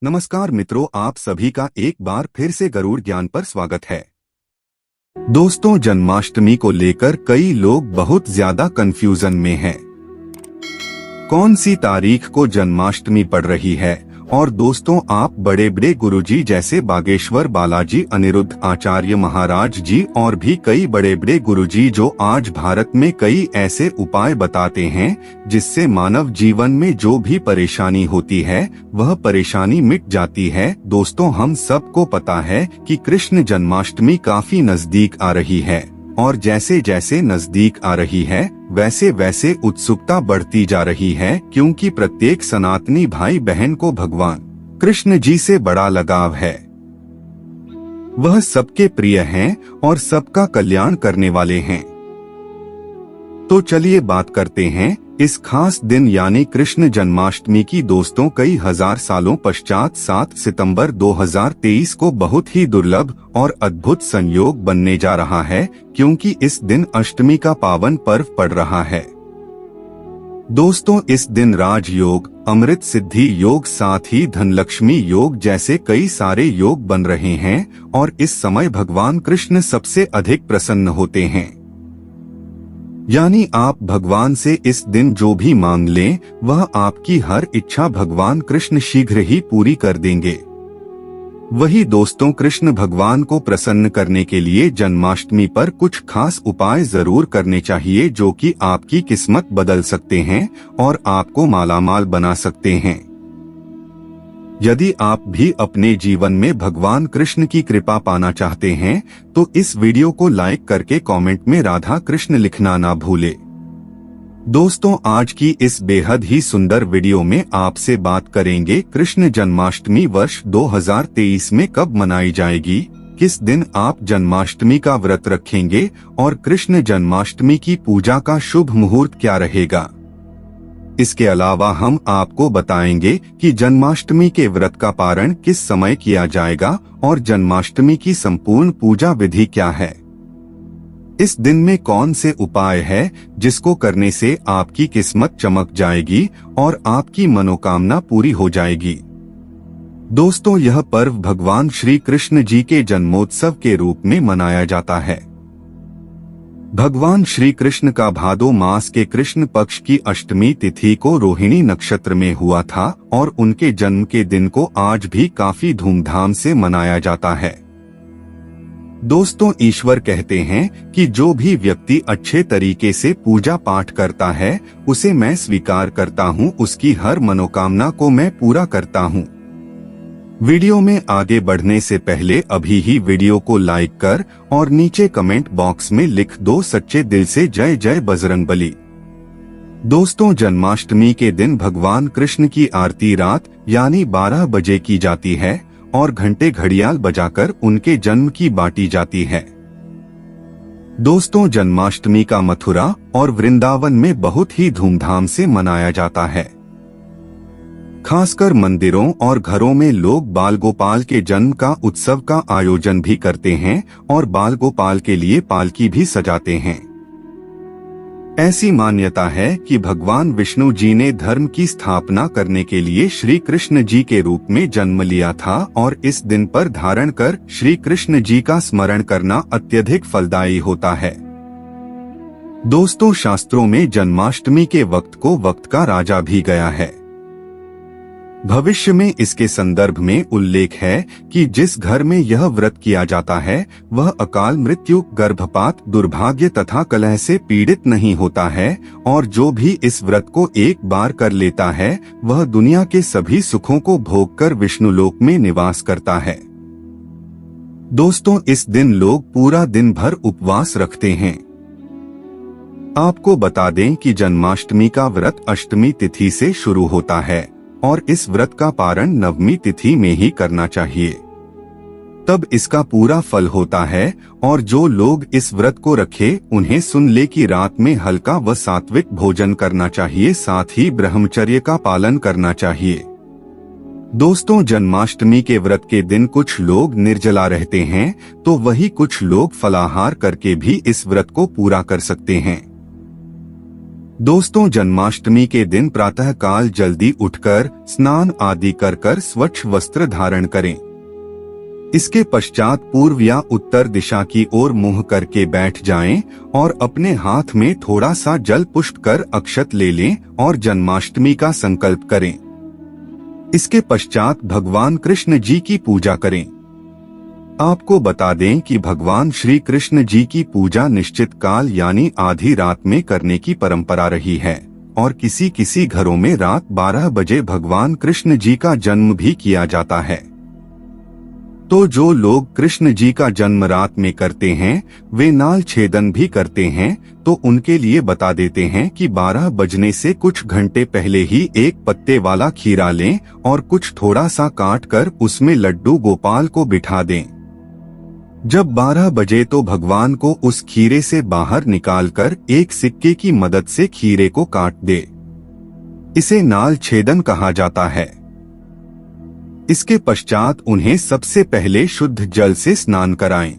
नमस्कार मित्रों, आप सभी का एक बार फिर से गरुड़ ज्ञान पर स्वागत है। दोस्तों, जन्माष्टमी को लेकर कई लोग बहुत ज्यादा कंफ्यूजन में हैं। कौन सी तारीख को जन्माष्टमी पड़ रही है? और दोस्तों, आप बड़े बड़े गुरुजी जैसे बागेश्वर बालाजी, अनिरुद्ध आचार्य महाराज जी और भी कई बड़े बड़े गुरुजी जो आज भारत में कई ऐसे उपाय बताते हैं जिससे मानव जीवन में जो भी परेशानी होती है वह परेशानी मिट जाती है। दोस्तों, हम सबको पता है कि कृष्ण जन्माष्टमी काफी नजदीक आ रही है और जैसे जैसे नजदीक आ रही है वैसे वैसे उत्सुकता बढ़ती जा रही है, क्योंकि प्रत्येक सनातनी भाई बहन को भगवान कृष्ण जी से बड़ा लगाव है। वह सबके प्रिय हैं और सबका कल्याण करने वाले हैं। तो चलिए बात करते हैं इस खास दिन यानी कृष्ण जन्माष्टमी की। दोस्तों, कई हजार सालों पश्चात 7 सितंबर 2023 को बहुत ही दुर्लभ और अद्भुत संयोग बनने जा रहा है, क्योंकि इस दिन अष्टमी का पावन पर्व पड़ रहा है। दोस्तों, इस दिन राजयोग, अमृत सिद्धि योग, साथ ही धनलक्ष्मी योग जैसे कई सारे योग बन रहे हैं और इस समय भगवान कृष्ण सबसे अधिक प्रसन्न होते हैं। यानी आप भगवान से इस दिन जो भी मांग लें वह आपकी हर इच्छा भगवान कृष्ण शीघ्र ही पूरी कर देंगे। वही दोस्तों, कृष्ण भगवान को प्रसन्न करने के लिए जन्माष्टमी पर कुछ खास उपाय जरूर करने चाहिए जो कि आपकी किस्मत बदल सकते हैं और आपको मालामाल बना सकते हैं। यदि आप भी अपने जीवन में भगवान कृष्ण की कृपा पाना चाहते हैं तो इस वीडियो को लाइक करके कमेंट में राधा कृष्ण लिखना ना भूले। दोस्तों, आज की इस बेहद ही सुंदर वीडियो में आपसे बात करेंगे कृष्ण जन्माष्टमी वर्ष 2023 में कब मनाई जाएगी, किस दिन आप जन्माष्टमी का व्रत रखेंगे और कृष्ण जन्माष्टमी की पूजा का शुभ मुहूर्त क्या रहेगा। इसके अलावा हम आपको बताएंगे कि जन्माष्टमी के व्रत का पारण किस समय किया जाएगा और जन्माष्टमी की संपूर्ण पूजा विधि क्या है। इस दिन में कौन से उपाय है जिसको करने से आपकी किस्मत चमक जाएगी और आपकी मनोकामना पूरी हो जाएगी। दोस्तों, यह पर्व भगवान श्री कृष्ण जी के जन्मोत्सव के रूप में मनाया जाता है। भगवान श्री कृष्ण का भादो मास के कृष्ण पक्ष की अष्टमी तिथि को रोहिणी नक्षत्र में हुआ था और उनके जन्म के दिन को आज भी काफी धूमधाम से मनाया जाता है। दोस्तों, ईश्वर कहते हैं कि जो भी व्यक्ति अच्छे तरीके से पूजा पाठ करता है उसे मैं स्वीकार करता हूँ, उसकी हर मनोकामना को मैं पूरा करता हूँ। वीडियो में आगे बढ़ने से पहले अभी ही वीडियो को लाइक कर और नीचे कमेंट बॉक्स में लिख दो सच्चे दिल से जय जय बजरंगबली। दोस्तों, जन्माष्टमी के दिन भगवान कृष्ण की आरती रात यानी 12 बजे की जाती है और घंटे घड़ियाल बजाकर उनके जन्म की बांटी जाती है। दोस्तों, जन्माष्टमी का मथुरा और वृंदावन में बहुत ही धूमधाम से मनाया जाता है। खासकर मंदिरों और घरों में लोग बाल गोपाल के जन्म का उत्सव का आयोजन भी करते हैं और बाल गोपाल के लिए पालकी भी सजाते हैं। ऐसी मान्यता है कि भगवान विष्णु जी ने धर्म की स्थापना करने के लिए श्री कृष्ण जी के रूप में जन्म लिया था और इस दिन पर धारण कर श्री कृष्ण जी का स्मरण करना अत्यधिक फलदायी होता है। दोस्तों, शास्त्रों में जन्माष्टमी के वक्त को वक्त का राजा भी गया है। भविष्य में इसके संदर्भ में उल्लेख है कि जिस घर में यह व्रत किया जाता है वह अकाल मृत्यु, गर्भपात, दुर्भाग्य तथा कलह से पीड़ित नहीं होता है और जो भी इस व्रत को एक बार कर लेता है वह दुनिया के सभी सुखों को भोगकर विष्णुलोक में निवास करता है। दोस्तों, इस दिन लोग पूरा दिन भर उपवास रखते हैं। आपको बता दें कि जन्माष्टमी का व्रत अष्टमी तिथि से शुरू होता है और इस व्रत का पारण नवमी तिथि में ही करना चाहिए, तब इसका पूरा फल होता है। और जो लोग इस व्रत को रखे उन्हें सुन ले कि रात में हल्का व सात्विक भोजन करना चाहिए, साथ ही ब्रह्मचर्य का पालन करना चाहिए। दोस्तों, जन्माष्टमी के व्रत के दिन कुछ लोग निर्जला रहते हैं तो वही कुछ लोग फलाहार करके भी इस व्रत को पूरा कर सकते हैं। दोस्तों, जन्माष्टमी के दिन प्रातःकाल जल्दी उठकर स्नान आदि कर स्वच्छ वस्त्र धारण करें। इसके पश्चात पूर्व या उत्तर दिशा की ओर मुंह करके बैठ जाएं और अपने हाथ में थोड़ा सा जल पुष्प कर अक्षत ले लें और जन्माष्टमी का संकल्प करें। इसके पश्चात भगवान कृष्ण जी की पूजा करें। आपको बता दें कि भगवान श्री कृष्ण जी की पूजा निश्चित काल यानी आधी रात में करने की परंपरा रही है और किसी किसी घरों में रात 12 बजे भगवान कृष्ण जी का जन्म भी किया जाता है। तो जो लोग कृष्ण जी का जन्म रात में करते हैं वे नाल छेदन भी करते हैं, तो उनके लिए बता देते हैं कि 12 बजने से कुछ घंटे पहले ही एक पत्ते वाला खीरा लें और कुछ थोड़ा सा काट कर उसमें लड्डू गोपाल को बिठा दें। जब 12 बजे तो भगवान को उस खीरे से बाहर निकालकर एक सिक्के की मदद से खीरे को काट दे। इसे नाल छेदन कहा जाता है। इसके पश्चात उन्हें सबसे पहले शुद्ध जल से स्नान कराएं।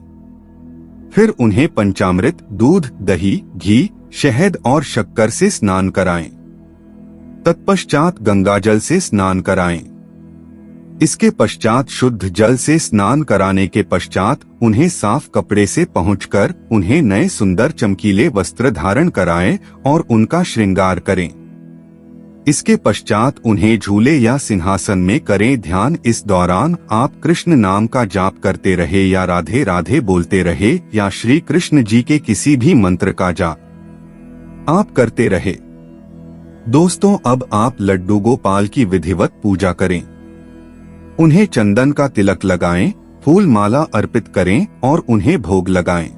फिर उन्हें पंचामृत, दूध, दही, घी, शहद और शक्कर से स्नान कराएं। तत्पश्चात गंगाजल से स्नान कराएं। इसके पश्चात शुद्ध जल से स्नान कराने के पश्चात उन्हें साफ कपड़े से पहुंचकर उन्हें नए सुंदर चमकीले वस्त्र धारण कराएं और उनका श्रृंगार करें। इसके पश्चात उन्हें झूले या सिंहासन में करें ध्यान। इस दौरान आप कृष्ण नाम का जाप करते रहे या राधे राधे बोलते रहे या श्री कृष्ण जी के किसी भी मंत्र का जाप आप करते रहे। दोस्तों, अब आप लड्डू गोपाल की विधिवत पूजा करें। उन्हें चंदन का तिलक लगाएं, फूल माला अर्पित करें और उन्हें भोग लगाएं।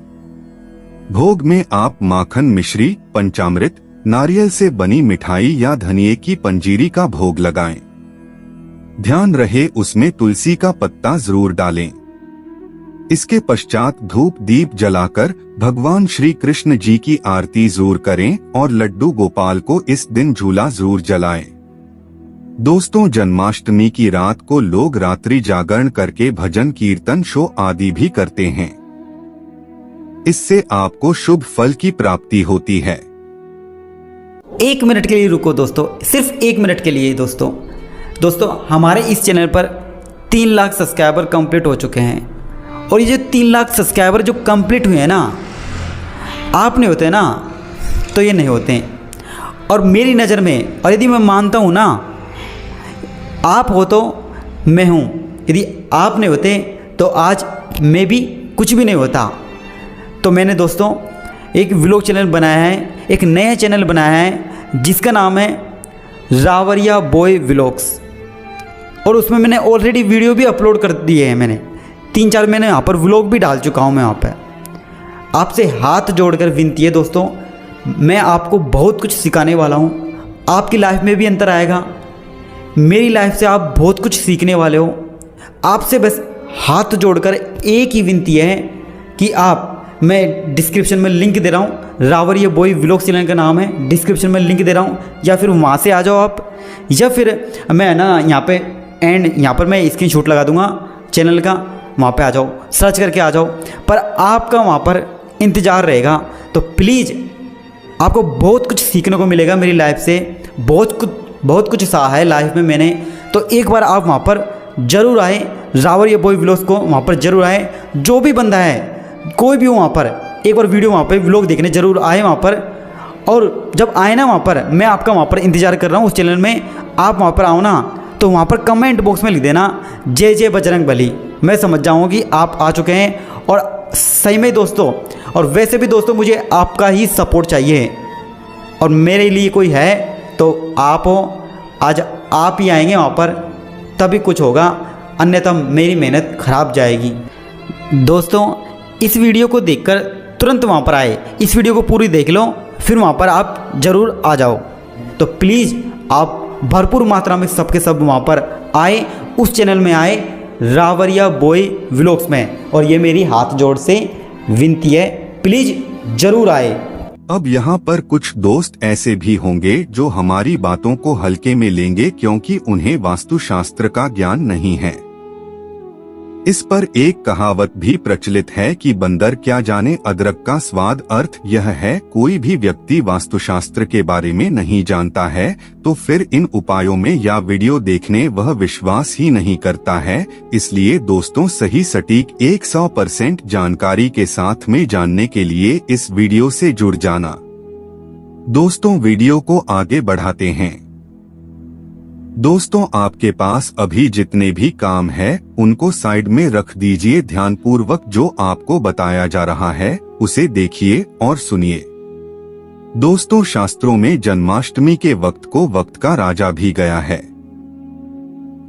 भोग में आप माखन, मिश्री, पंचामृत, नारियल से बनी मिठाई या धनिये की पंजीरी का भोग लगाएं। ध्यान रहे उसमें तुलसी का पत्ता जरूर डालें। इसके पश्चात धूप दीप जलाकर भगवान श्री कृष्ण जी की आरती जरूर करें और लड्डू गोपाल को इस दिन झूला जरूर जलाएं। दोस्तों, जन्माष्टमी की रात को लोग रात्रि जागरण करके भजन कीर्तन शो आदि भी करते हैं। इससे आपको शुभ फल की प्राप्ति होती है। 1 मिनट के लिए रुको दोस्तों, सिर्फ 1 मिनट के लिए। दोस्तों हमारे इस चैनल पर 3 लाख सब्सक्राइबर कंप्लीट हो चुके हैं और ये जो 3 लाख सब्सक्राइबर जो कंप्लीट हुए हैं ना, आप नहीं होते ना तो ये नहीं होते हैं। और मेरी नज़र में, और यदि मैं मानता हूँ ना आप हो तो मैं हूँ, यदि आप नहीं होते तो आज मैं भी कुछ भी नहीं होता। तो मैंने दोस्तों एक व्लॉग चैनल बनाया है, एक नया चैनल बनाया है जिसका नाम है रावरिया बॉय व्लॉग्स, और उसमें मैंने ऑलरेडी वीडियो भी अपलोड कर दिए हैं। मैंने 3-4 मैंने यहाँ पर व्लॉग भी डाल चुका हूँ। मैं यहाँ पर आपसे हाथ जोड़कर विनती है दोस्तों, मैं आपको बहुत कुछ सिखाने वाला हूँ। आपकी लाइफ में भी अंतर आएगा, मेरी लाइफ से आप बहुत कुछ सीखने वाले हो। आपसे बस हाथ जोड़कर एक ही विनती है कि मैं डिस्क्रिप्शन में लिंक दे रहा हूँ, रावरिया बॉय व्लॉग चैनल का नाम है, डिस्क्रिप्शन में लिंक दे रहा हूँ, या फिर वहाँ से आ जाओ आप, या फिर मैं ना यहाँ पर मैं स्क्रीनशॉट लगा दूँगा चैनल का, वहाँ पे आ जाओ, सर्च करके आ जाओ। पर आपका वहाँ पर इंतज़ार रहेगा। तो प्लीज़ आपको बहुत कुछ सीखने को मिलेगा मेरी लाइफ से, बहुत कुछ सहा है लाइफ में मैंने। तो एक बार आप वहाँ पर ज़रूर आए, रावरिया बॉय व्लॉग्स को वहाँ पर ज़रूर आए। जो भी बंदा है, कोई भी हो, वहाँ पर एक बार वीडियो वहाँ पर व्लॉग देखने ज़रूर आए वहाँ पर। और जब आए ना वहाँ पर, मैं आपका वहाँ पर इंतज़ार कर रहा हूँ उस चैनल में। आप वहाँ पर आओ ना तो वहाँ पर कमेंट बॉक्स में लिख देना जय जय बजरंग बली, मैं समझ जाऊँगा कि आप आ चुके हैं। और सही में दोस्तों, और वैसे भी दोस्तों मुझे आपका ही सपोर्ट चाहिए, और मेरे लिए कोई है तो आप हो। आज आप ही आएंगे वहाँ पर तभी कुछ होगा, अन्यथा मेरी मेहनत खराब जाएगी। दोस्तों इस वीडियो को देखकर तुरंत वहाँ पर आए, इस वीडियो को पूरी देख लो, फिर वहाँ पर आप ज़रूर आ जाओ। तो प्लीज़ आप भरपूर मात्रा में सबके सब वहाँ पर आए, उस चैनल में आए, रावरिया बॉय व्लॉग्स में। और ये मेरी हाथ जोड़ से विनती है, प्लीज़ ज़रूर आए। अब यहाँ पर कुछ दोस्त ऐसे भी होंगे जो हमारी बातों को हल्के में लेंगे क्योंकि उन्हें वास्तुशास्त्र का ज्ञान नहीं है। इस पर एक कहावत भी प्रचलित है कि बंदर क्या जाने अदरक का स्वाद। अर्थ यह है, कोई भी व्यक्ति वास्तुशास्त्र के बारे में नहीं जानता है तो फिर इन उपायों में या वीडियो देखने वह विश्वास ही नहीं करता है। इसलिए दोस्तों, सही सटीक 100% जानकारी के साथ में जानने के लिए इस वीडियो से जुड़ जाना। दोस्तों, वीडियो को आगे बढ़ाते हैं। दोस्तों, आपके पास अभी जितने भी काम है उनको साइड में रख दीजिए। ध्यानपूर्वक जो आपको बताया जा रहा है उसे देखिए और सुनिए। दोस्तों, शास्त्रों में जन्माष्टमी के वक्त को वक्त का राजा भी गया है।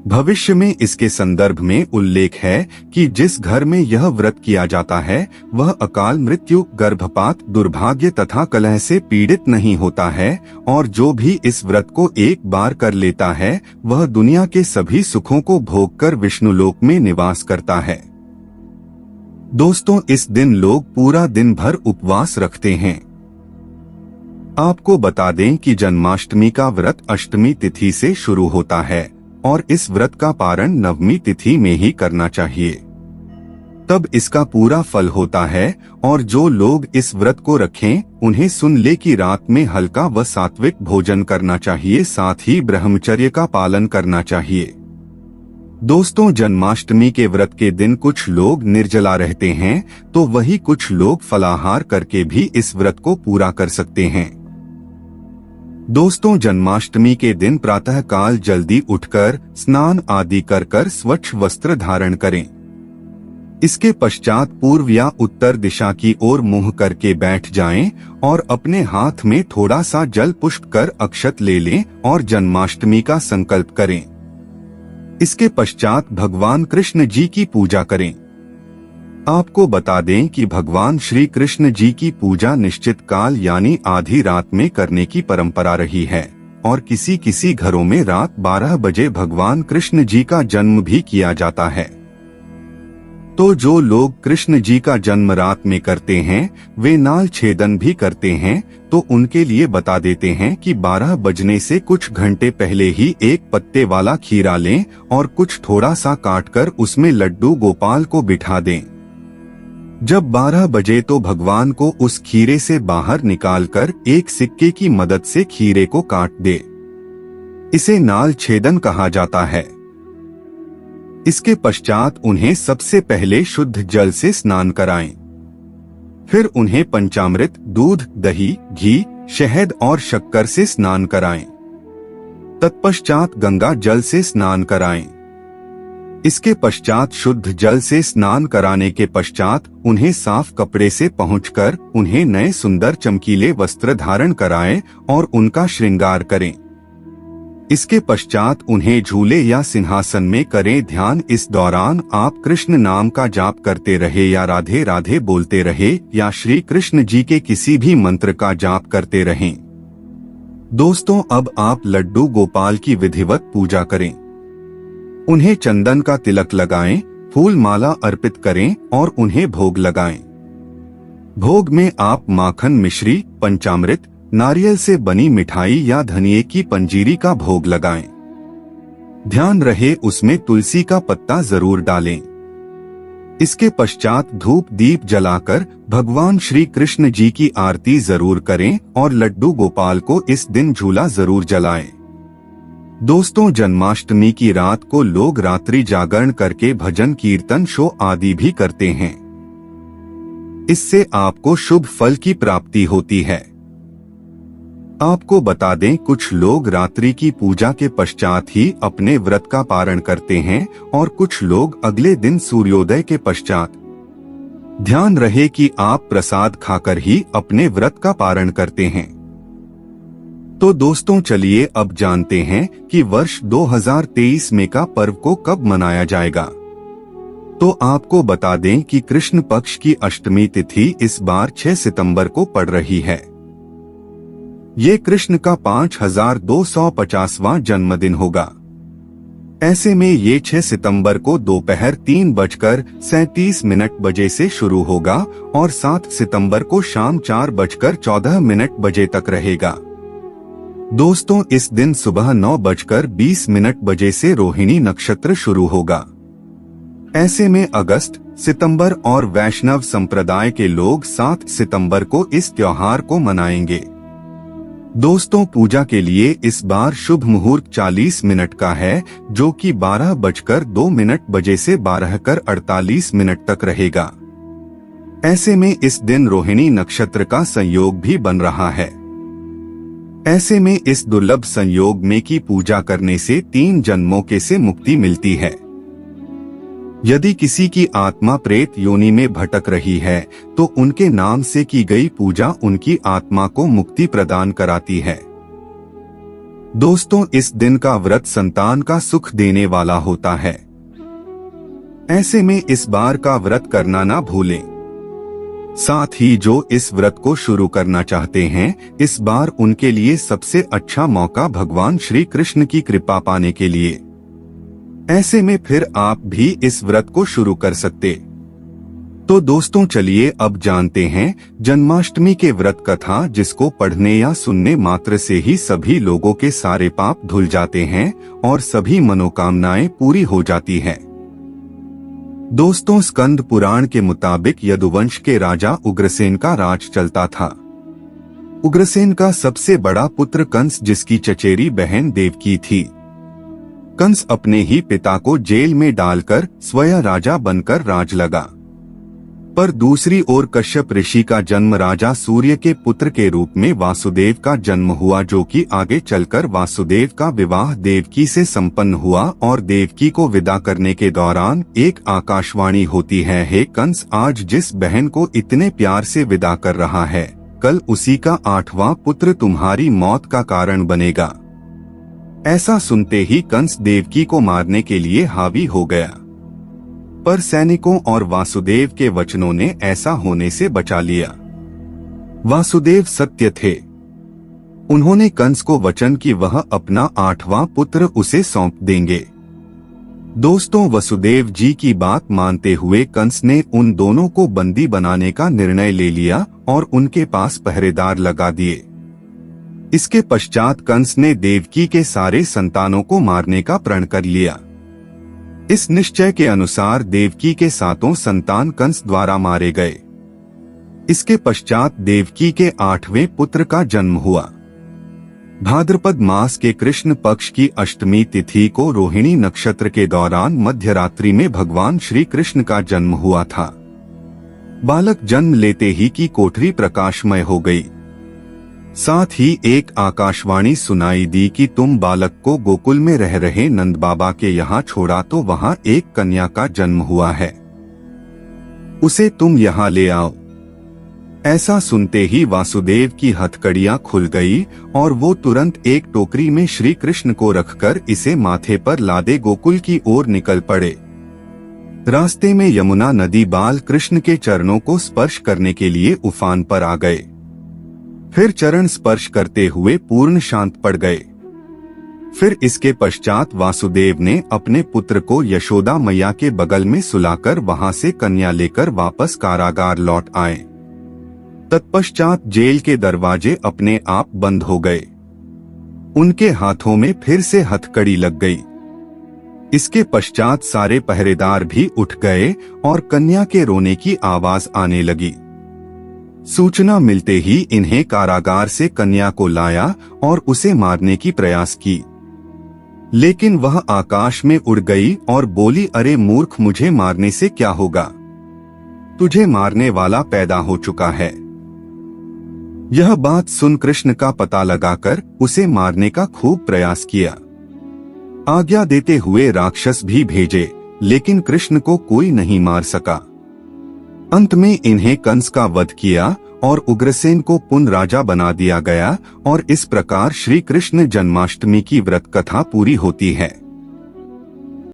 भविष्य में इसके संदर्भ में उल्लेख है कि जिस घर में यह व्रत किया जाता है वह अकाल मृत्यु, गर्भपात, दुर्भाग्य तथा कलह से पीड़ित नहीं होता है, और जो भी इस व्रत को एक बार कर लेता है वह दुनिया के सभी सुखों को भोगकर विष्णुलोक में निवास करता है। दोस्तों, इस दिन लोग पूरा दिन भर उपवास रखते हैं। आपको बता दें कि जन्माष्टमी का व्रत अष्टमी तिथि से शुरू होता है और इस व्रत का पारण नवमी तिथि में ही करना चाहिए, तब इसका पूरा फल होता है। और जो लोग इस व्रत को रखें उन्हें सुन ले कि रात में हल्का व सात्विक भोजन करना चाहिए, साथ ही ब्रह्मचर्य का पालन करना चाहिए। दोस्तों, जन्माष्टमी के व्रत के दिन कुछ लोग निर्जला रहते हैं तो वही कुछ लोग फलाहार करके भी इस व्रत को पूरा कर सकते हैं। दोस्तों, जन्माष्टमी के दिन प्रातः काल जल्दी उठकर स्नान आदि कर स्वच्छ वस्त्र धारण करें। इसके पश्चात पूर्व या उत्तर दिशा की ओर मुंह करके बैठ जाएं और अपने हाथ में थोड़ा सा जल पुष्प कर अक्षत ले लें और जन्माष्टमी का संकल्प करें। इसके पश्चात भगवान कृष्ण जी की पूजा करें। आपको बता दें कि भगवान श्री कृष्ण जी की पूजा निश्चित काल यानी आधी रात में करने की परंपरा रही है, और किसी किसी घरों में रात 12 बजे भगवान कृष्ण जी का जन्म भी किया जाता है। तो जो लोग कृष्ण जी का जन्म रात में करते हैं वे नाल छेदन भी करते हैं, तो उनके लिए बता देते हैं कि 12 बजने से कुछ घंटे पहले ही एक पत्ते वाला खीरा लें और कुछ थोड़ा सा काटकर उसमें लड्डू गोपाल को बिठा दें। जब 12 बजे तो भगवान को उस खीरे से बाहर निकालकर एक सिक्के की मदद से खीरे को काट दे। इसे नाल छेदन कहा जाता है। इसके पश्चात उन्हें सबसे पहले शुद्ध जल से स्नान कराएं। फिर उन्हें पंचामृत, दूध, दही, घी, शहद और शक्कर से स्नान कराएं। तत्पश्चात गंगा जल से स्नान कराएं। इसके पश्चात शुद्ध जल से स्नान कराने के पश्चात उन्हें साफ कपड़े से पहुंचकर उन्हें नए सुंदर चमकीले वस्त्र धारण कराएं और उनका श्रृंगार करें। इसके पश्चात उन्हें झूले या सिंहासन में करें ध्यान। इस दौरान आप कृष्ण नाम का जाप करते रहे या राधे राधे बोलते रहे या श्री कृष्ण जी के किसी भी मंत्र का जाप करते रहें। दोस्तों, अब आप लड्डू गोपाल की विधिवत पूजा करें। उन्हें चंदन का तिलक लगाएं, फूल माला अर्पित करें और उन्हें भोग लगाएं। भोग में आप माखन, मिश्री, पंचामृत, नारियल से बनी मिठाई या धनिये की पंजीरी का भोग लगाएं। ध्यान रहे उसमें तुलसी का पत्ता जरूर डालें। इसके पश्चात धूप दीप जलाकर भगवान श्री कृष्ण जी की आरती जरूर करें और लड्डू गोपाल को इस दिन झूला जरूर जलाएं। दोस्तों, जन्माष्टमी की रात को लोग रात्रि जागरण करके भजन, कीर्तन, शो आदि भी करते हैं। इससे आपको शुभ फल की प्राप्ति होती है। आपको बता दें, कुछ लोग रात्रि की पूजा के पश्चात ही अपने व्रत का पारण करते हैं और कुछ लोग अगले दिन सूर्योदय के पश्चात। ध्यान रहे कि आप प्रसाद खाकर ही अपने व्रत का पारण करते हैं। तो दोस्तों, चलिए अब जानते हैं कि वर्ष 2023 में का पर्व को कब मनाया जाएगा। तो आपको बता दें कि कृष्ण पक्ष की अष्टमी तिथि इस बार 6 सितंबर को पड़ रही है। ये कृष्ण का 5250वां जन्मदिन होगा। ऐसे में ये 6 सितंबर को दोपहर 3:37 बजे से शुरू होगा और 7 सितंबर को शाम 4:14 बजे तक रहेगा। दोस्तों, इस दिन सुबह 9:20 बजे से रोहिणी नक्षत्र शुरू होगा। ऐसे में अगस्त, सितंबर और वैष्णव संप्रदाय के लोग 7 सितंबर को इस त्योहार को मनाएंगे। दोस्तों, पूजा के लिए इस बार शुभ मुहूर्त 40 मिनट का है, जो कि 12:02 से 12:48 तक रहेगा। ऐसे में इस दिन रोहिणी नक्षत्र का संयोग भी बन रहा है। ऐसे में इस दुर्लभ संयोग में की पूजा करने से 3 जन्मों के से मुक्ति मिलती है। यदि किसी की आत्मा प्रेत योनि में भटक रही है तो उनके नाम से की गई पूजा उनकी आत्मा को मुक्ति प्रदान कराती है। दोस्तों, इस दिन का व्रत संतान का सुख देने वाला होता है। ऐसे में इस बार का व्रत करना ना भूलें। साथ ही जो इस व्रत को शुरू करना चाहते हैं, इस बार उनके लिए सबसे अच्छा मौका भगवान श्री कृष्ण की कृपा पाने के लिए। ऐसे में फिर आप भी इस व्रत को शुरू कर सकते। तो दोस्तों, चलिए अब जानते हैं जन्माष्टमी के व्रत कथा, जिसको पढ़ने या सुनने मात्र से ही सभी लोगों के सारे पाप धुल जाते हैं और सभी मनोकामनाएं पूरी हो जाती हैं। दोस्तों, स्कंद पुराण के मुताबिक यदुवंश के राजा उग्रसेन का राज चलता था। उग्रसेन का सबसे बड़ा पुत्र कंस, जिसकी चचेरी बहन देवकी थी। कंस अपने ही पिता को जेल में डालकर स्वयं राजा बनकर राज लगा। पर दूसरी ओर कश्यप ऋषि का जन्म राजा सूर्य के पुत्र के रूप में वासुदेव का जन्म हुआ, जो कि आगे चलकर वासुदेव का विवाह देवकी से संपन्न हुआ। और देवकी को विदा करने के दौरान एक आकाशवाणी होती है, हे कंस, आज जिस बहन को इतने प्यार से विदा कर रहा है, कल उसी का 8वां पुत्र तुम्हारी मौत का कारण बनेगा। ऐसा सुनते ही कंस देवकी को मारने के लिए हावी हो गया, पर सैनिकों और वासुदेव के वचनों ने ऐसा होने से बचा लिया। वासुदेव सत्य थे। उन्होंने कंस को वचन कि वह अपना 8वां पुत्र उसे सौंप देंगे। दोस्तों, वसुदेव जी की बात मानते हुए कंस ने उन दोनों को बंदी बनाने का निर्णय ले लिया और उनके पास पहरेदार लगा दिए। इसके पश्चात कंस ने देवकी के सारे संतानों को मारने का प्रण कर लिया। इस निश्चय के अनुसार देवकी के 7 संतान कंस द्वारा मारे गए। इसके पश्चात देवकी के 8वें पुत्र का जन्म हुआ। भाद्रपद मास के कृष्ण पक्ष की अष्टमी तिथि को रोहिणी नक्षत्र के दौरान मध्यरात्रि में भगवान श्री कृष्ण का जन्म हुआ था। बालक जन्म लेते ही की कोठरी प्रकाशमय हो गई। साथ ही एक आकाशवाणी सुनाई दी कि तुम बालक को गोकुल में रह रहे नंद बाबा के यहाँ छोड़ा तो वहाँ एक कन्या का जन्म हुआ है, उसे तुम यहाँ ले आओ। ऐसा सुनते ही वासुदेव की हथकड़ियां खुल गई और वो तुरंत एक टोकरी में श्री कृष्ण को रखकर इसे माथे पर लादे गोकुल की ओर निकल पड़े। रास्ते में यमुना नदी बाल कृष्ण के चरणों को स्पर्श करने के लिए उफान पर आ गए। फिर चरण स्पर्श करते हुए पूर्ण शांत पड़ गए। फिर इसके पश्चात वासुदेव ने अपने पुत्र को यशोदा मैया के बगल में सुलाकर वहां से कन्या लेकर वापस कारागार लौट आए। तत्पश्चात जेल के दरवाजे अपने आप बंद हो गए। उनके हाथों में फिर से हथकड़ी लग गई। इसके पश्चात सारे पहरेदार भी उठ गए और कन्या के रोने की आवाज आने लगी। सूचना मिलते ही इन्हें कारागार से कन्या को लाया और उसे मारने की प्रयास की, लेकिन वह आकाश में उड़ गई और बोली, अरे मूर्ख, मुझे मारने से क्या होगा? तुझे मारने वाला पैदा हो चुका है। यह बात सुन कृष्ण का पता लगाकर उसे मारने का खूब प्रयास किया। आज्ञा देते हुए राक्षस भी भेजे, लेकिन कृष्ण को कोई नहीं मार सका। अंत में इन्हें कंस का वध किया और उग्रसेन को पुनः राजा बना दिया गया और इस प्रकार श्री कृष्ण जन्माष्टमी की व्रत कथा पूरी होती है।